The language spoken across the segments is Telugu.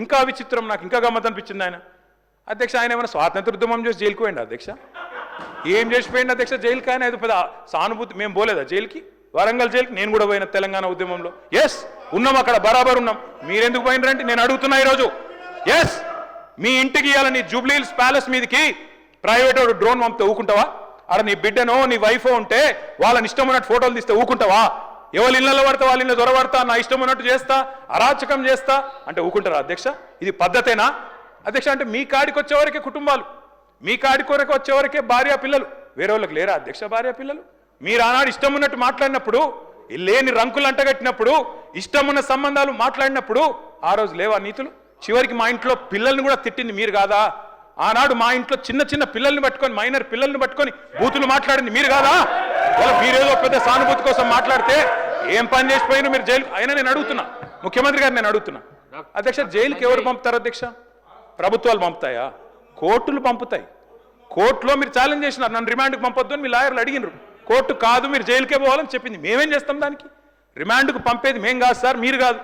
ఇంకా విచిత్రం, నాకు ఇంకా గమ్మత్ అనిపించింది ఆయన. అధ్యక్ష ఆయన ఏమైనా స్వాతంత్రోద్యమం చేసి జైలుకి పోయింది అధ్యక్ష? ఏం చేసిపోయింది అధ్యక్ష జైలుకి? ఆయన ఏదో పెద్ద సానుభూతి. మేము పోలేదా జైలుకి? వరంగల్ జైలుకి నేను కూడా పోయిన తెలంగాణ ఉద్యమంలో. ఎస్ ఉన్నాం, అక్కడ బరాబర్ ఉన్నాం. మీరెందుకు పోయినరంటే నేను అడుగుతున్నా ఈరోజు. ఎస్ మీ ఇంటికి ఇవ్వాలని జూబ్లీ హిల్స్ ప్యాలెస్ మీదకి ప్రైవేట్ డ్రోన్ పంపితే ఊకుంటావా? అక్కడ నీ బిడ్డనో నీ వైఫో ఉంటే వాళ్ళని ఇష్టం ఉన్నట్టు ఫోటోలు తీస్తే ఊకుంటావా? ఎవరి ఇళ్లలో పడతా వాళ్ళ ఇళ్ళ దొరబడతా, నా ఇష్టం ఉన్నట్టు చేస్తా, అరాచకం చేస్తా అంటే ఊకుంటారా అధ్యక్ష? ఇది పద్ధతేనా అధ్యక్ష? అంటే మీ కాడికి వచ్చేవరకే కుటుంబాలు, మీ కాడి కొరకు వచ్చేవరకే భార్య పిల్లలు, వేరే వాళ్ళకి లేరా అధ్యక్ష భార్య పిల్లలు? మీరు ఆనాడు ఇష్టం ఉన్నట్టు మాట్లాడినప్పుడు, లేని రంకులు అంటగట్టినప్పుడు, ఇష్టం ఉన్న సంబంధాలు మాట్లాడినప్పుడు ఆ రోజు లేవా నీతులు? చివరికి మా ఇంట్లో పిల్లల్ని కూడా తిట్టింది మీరు కాదా? ఆనాడు మా ఇంట్లో చిన్న చిన్న పిల్లల్ని పట్టుకొని, మైనర్ పిల్లల్ని పట్టుకొని బూతులు మాట్లాడింది మీరు కాదా? మీరేదో పెద్ద సానుభూతి కోసం మాట్లాడితే ఏం పని చేసిపోయినా మీరు జైలు. అయినా నేను అడుగుతున్నా ముఖ్యమంత్రి గారు, నేను అడుగుతున్నా అధ్యక్ష, జైలుకి ఎవరు పంపుతారు అధ్యక్ష? ప్రభుత్వాలు పంపుతాయా? కోర్టులు పంపుతాయి. కోర్టులో మీరు ఛాలెంజ్ చేసినారు, నన్ను రిమాండ్కి పంపొద్దు అని మీ లాయర్లు అడిగినారు. కోర్టు కాదు మీరు జైలుకే పోవాలని చెప్పింది. మేమేం చేస్తాం దానికి? రిమాండ్కు పంపేది మేం కాదు సార్, మీరు కాదు.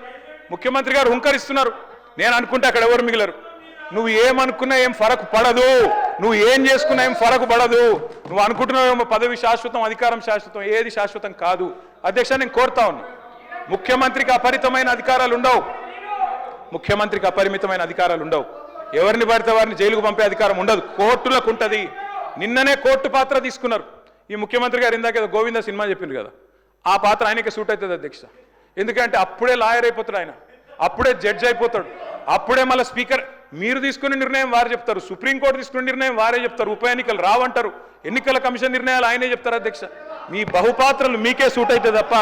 ముఖ్యమంత్రి గారు హుంకరిస్తున్నారు. నేను అనుకుంటే అక్కడ ఎవరు మిగిలరు. నువ్వు ఏమనుకున్నా ఏం ఫరకు పడదు, నువ్వు ఏం చేసుకున్నా ఏం ఫరకు పడదు. నువ్వు అనుకుంటున్నావేమో పదవి శాశ్వతం, అధికారం శాశ్వతం, ఏది శాశ్వతం కాదు. అధ్యక్ష నేను కోరుతా ఉన్నా, ముఖ్యమంత్రికి అపరిమితమైన అధికారాలు ఉండవు. ముఖ్యమంత్రికి అపరిమితమైన అధికారాలు ఉండవు. ఎవరిని పడితే వారిని జైలుకు పంపే అధికారం ఉండదు, కోర్టులకు ఉంటుంది. నిన్ననే కోర్టు పాత్ర తీసుకున్నారు ఈ ముఖ్యమంత్రి గారు. ఇందాక గోవింద సినిమా చెప్పింది కదా, ఆ పాత్ర ఆయనకే సూట్ అవుతుంది అధ్యక్ష. ఎందుకంటే అప్పుడే లాయర్ అయిపోతాడు ఆయన, అప్పుడే జడ్జి అయిపోతాడు, అప్పుడే మళ్ళీ స్పీకర్. మీరు తీసుకునే నిర్ణయం వారు చెప్తారు, సుప్రీంకోర్టు తీసుకునే నిర్ణయం వారే చెప్తారు, ఉప ఎన్నికలు రావంటారు, ఎన్నికల కమిషన్ నిర్ణయాలు ఆయనే చెప్తారు అధ్యక్ష. మీ బహుపాత్రలు మీకే సూట్ అవుతుంది తప్ప